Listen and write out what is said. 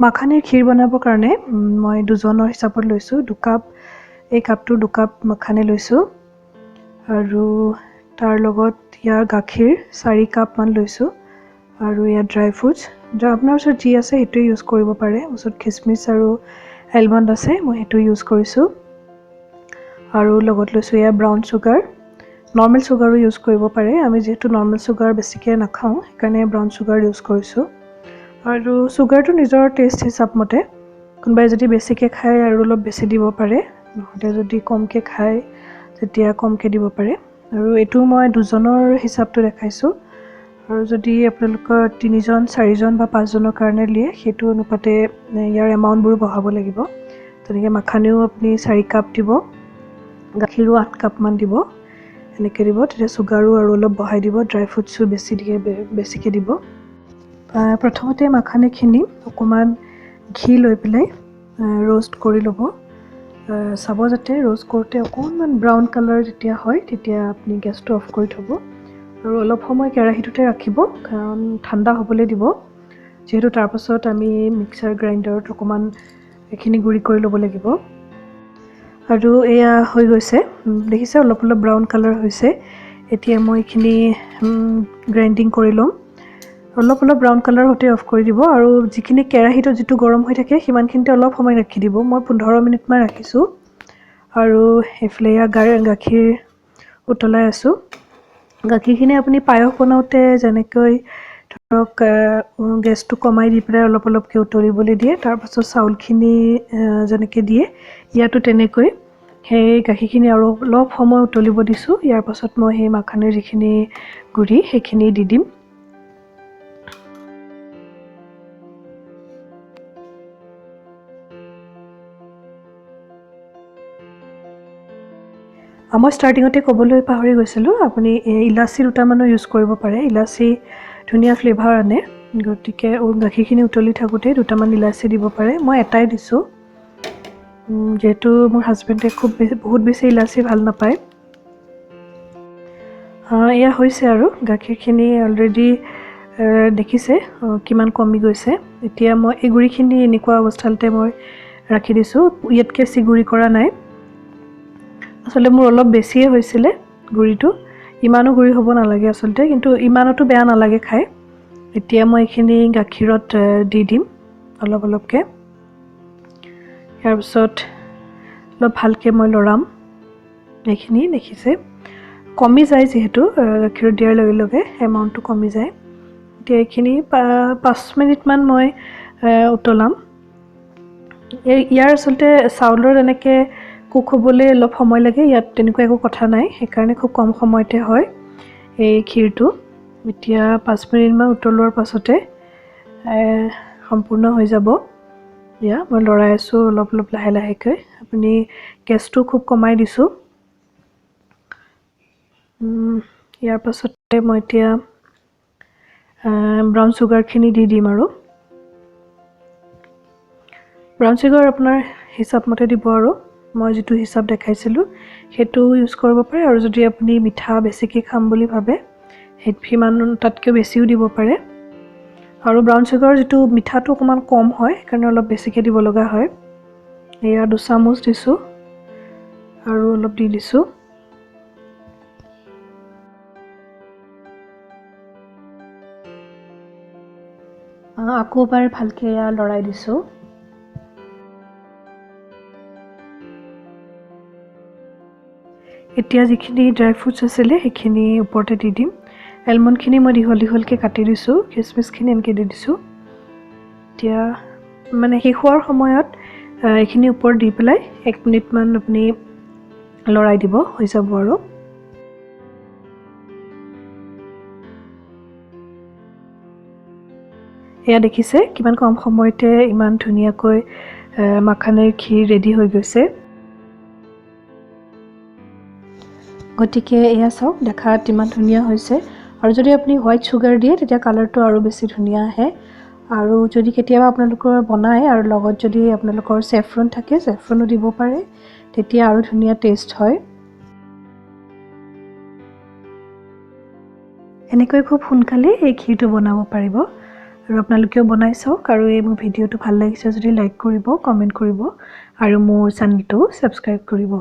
মাখানীৰ ক্ষীৰ বনাবৰ কাৰণে মই দুজনৰ হিচাপত লৈছোঁ। 2 কাপ, এই কাপটোৰ 2 কাপ মাখানী লৈছোঁ আৰু তাৰ লগত ইয়াৰ গাখীৰ 4 কাপমান লৈছোঁ আৰু ইয়াত ড্ৰাই ফ্ৰুটছ, আপোনাৰ ওচৰত যি আছে সেইটোৱে ইউজ কৰিব পাৰে। ওচৰত খিচমিচ আৰু এলমণ্ড আছে, মই সেইটো ইউজ কৰিছোঁ। আৰু লগত লৈছোঁ এয়া ব্ৰাউন চুগাৰ, নৰ্মেল চুগাৰো ইউজ কৰিব পাৰে। আমি যিহেতু নৰ্মেল চুগাৰ বেছিকৈ নাখাওঁ, সেইকাৰণে ব্ৰাউন চুগাৰ ইউজ কৰিছোঁ। আৰু চুগাৰটো নিজৰ টেষ্ট হিচাপ মতে, কোনোবাই যদি বেছিকৈ খায় আৰু অলপ বেছি দিব পাৰে, নহ'লে যদি কমকৈ খায় তেতিয়া কমকৈ দিব পাৰে। আৰু এইটো মই দুজনৰ হিচাপটো দেখাইছোঁ, আৰু যদি আপোনালোকৰ 3জন, 4জন বা 5জনৰ কাৰণে দিয়ে, সেইটো অনুপাতে ইয়াৰ এমাউণ্টবোৰ বঢ়াব লাগিব। তেনেকৈ মাখানীও আপুনি 4 কাপ দিব, গাখীৰো 8 কাপমান দিব, এনেকৈ দিব। তেতিয়া চুগাৰো আৰু অলপ বঢ়াই দিব, ড্ৰাই ফ্ৰুটছো বেছিকৈ দিব। প্ৰথমতে মাখানীখিনি অকণমান ঘি লৈ পেলাই ৰোষ্ট কৰি ল'ব। চাব যাতে ৰোষ্ট কৰোঁতে অকণমান ব্ৰাউন কালাৰ যেতিয়া হয়, তেতিয়া আপুনি গেছটো অফ কৰি থ'ব আৰু অলপ সময় কেৰাহীটোতে ৰাখিব, কাৰণ ঠাণ্ডা হ'বলৈ দিব। যিহেতু তাৰপাছত আমি মিক্সাৰ গ্ৰাইণ্ডাৰত অকণমান এইখিনি গুড়ি কৰি ল'ব লাগিব। আৰু এয়া হৈ গৈছে, দেখিছে অলপ অলপ ব্ৰাউন কালাৰ হৈছে। এতিয়া মই এইখিনি গ্ৰাইণ্ডিং কৰি ল'ম। অলপ অলপ ব্ৰাউন কালাৰ হওঁতে অফ কৰি দিব। আৰু যিখিনি কেৰাহীটো যিটো গৰম হৈ থাকে সিমানখিনিতে অলপ সময় ৰাখি দিব। মই 15 মিনিটমান ৰাখিছোঁ। আৰু এইফালে গাখীৰ উতলাই আছোঁ। গাখীৰখিনি আপুনি পায়স বনাওঁতে যেনেকৈ ধৰক গেছটো কমাই দি পেলাই অলপ অলপকৈ উতলিবলৈ দিয়ে, তাৰপাছত চাউলখিনি যেনেকৈ দিয়ে, ইয়াতো তেনেকৈ সেই গাখীৰখিনি আৰু অলপ সময় উতলিব দিছোঁ। ইয়াৰ পাছত মই সেই মাখানীৰ যিখিনি গুড়ি সেইখিনি দি দিম। মই ষ্টাৰ্টিঙতে ক'বলৈ পাহৰি গৈছিলোঁ, আপুনি ইলাচি দুটামানো ইউজ কৰিব পাৰে। ইলাচি ধুনীয়া ফ্লেভাৰ আনে, গতিকে গাখীৰখিনি উতলি থাকোঁতে দুটামান ইলাচি দিব পাৰে। মই এটাই দিছোঁ, যিহেতু মোৰ হাজবেণ্ডে বহুত বেছি ইলাচি ভাল নাপায়। এয়া হৈছে আৰু গাখীৰখিনি অলৰেডি দেখিছে কিমান কমি গৈছে। এতিয়া মই এই গুড়িখিনি এনেকুৱা অৱস্থাতে মই ৰাখি দিছোঁ, ইয়াতকৈ বেছি গুড়ি কৰা নাই। আচলতে মোৰ অলপ বেছিয়ে হৈছিলে গুড়িটো, ইমানো গুড়ি হ'ব নালাগে আচলতে, কিন্তু ইমানতো বেয়া নালাগে খাই। এতিয়া মই এইখিনি গাখীৰত দি দিম অলপ অলপকৈ। ইয়াৰ পিছত অলপ ভালকৈ মই লৰাম। এইখিনি দেখিছে কমি যায়, যিহেতু গাখীৰত দিয়াৰ লগে লগে এমাউণ্টটো কমি যায়। এতিয়া এইখিনি 5 মিনিটমান মই উতলাম। ইয়াৰ আচলতে চাউলৰ এনেকৈ কুক হ'বলৈ অলপ সময় লাগে, ইয়াত তেনেকুৱা একো কথা নাই, সেইকাৰণে খুব কম সময়তে হয় এই ক্ষীৰটো। এতিয়া 5 মিনিটমান উতলোৱাৰ পাছতে সম্পূৰ্ণ হৈ যাব। এয়া মই লৰাই আছোঁ অলপ অলপ লাহে লাহেকৈ। আপুনি গেছটো খুব কমাই দিছোঁ। ইয়াৰ পাছতে মই এতিয়া ব্ৰাউন চুগাৰখিনি দি দিম। আৰু ব্ৰাউন চুগাৰ আপোনাৰ হিচাপ মতে দিব, আৰু মই যিটো হিচাপ দেখাইছিলোঁ সেইটো ইউজ কৰিব পাৰে। আৰু যদি আপুনি মিঠা বেছিকৈ খাম বুলি ভাবে, সিমান তাতকৈ বেছিও দিব পাৰে। আৰু ব্ৰাউন চুগাৰৰ যিটো মিঠাটো অকণমান কম হয়, সেইকাৰণে অলপ বেছিকৈ দিব লগা হয়। এয়া 2 চামুচ দিছোঁ আৰু অলপ দি দিছোঁ। আকৌ এবাৰ ভালকৈ এয়া লৰাই দিছোঁ। এতিয়া যিখিনি ড্ৰাই ফ্ৰুটছ আছিলে সেইখিনি ওপৰতে দি দিম। এলমণ্ডখিনি মই দীঘল দীঘলকৈ কাটি দিছোঁ, খিচমিচখিনি এনেকৈ দি দিছোঁ। এতিয়া মানে শেষ হোৱাৰ সময়ত এইখিনি ওপৰত দি পেলাই 1 মিনিটমান আপুনি লৰাই দিব, হৈ যাব। আৰু এয়া দেখিছে কিমান কম সময়তে ইমান ধুনীয়াকৈ মাখানীৰ ক্ষীৰ ৰেডি হৈ গৈছে। গতিকে এয়া চাওক, দেখাত ইমান ধুনীয়া হৈছে। আৰু যদি আপুনি হোৱাইট চুগাৰ দিয়ে তেতিয়া কালাৰটো আৰু বেছি ধুনীয়া আহে। আৰু যদি কেতিয়াবা আপোনালোকৰ বনায় আৰু লগত যদি আপোনালোকৰ চেফ্ৰন থাকে, চেফ্ৰনো দিব পাৰে, তেতিয়া আৰু ধুনীয়া টেষ্ট হয়। এনেকৈ খুব সোনকালে এই ক্ষীৰটো বনাব পাৰিব। আৰু আপোনালোকেও বনাই চাওক আৰু এই মোৰ ভিডিঅ'টো ভাল লাগিছে যদি লাইক কৰিব, কমেণ্ট কৰিব আৰু মোৰ চেনেলটো ছাবস্ক্ৰাইব কৰিব।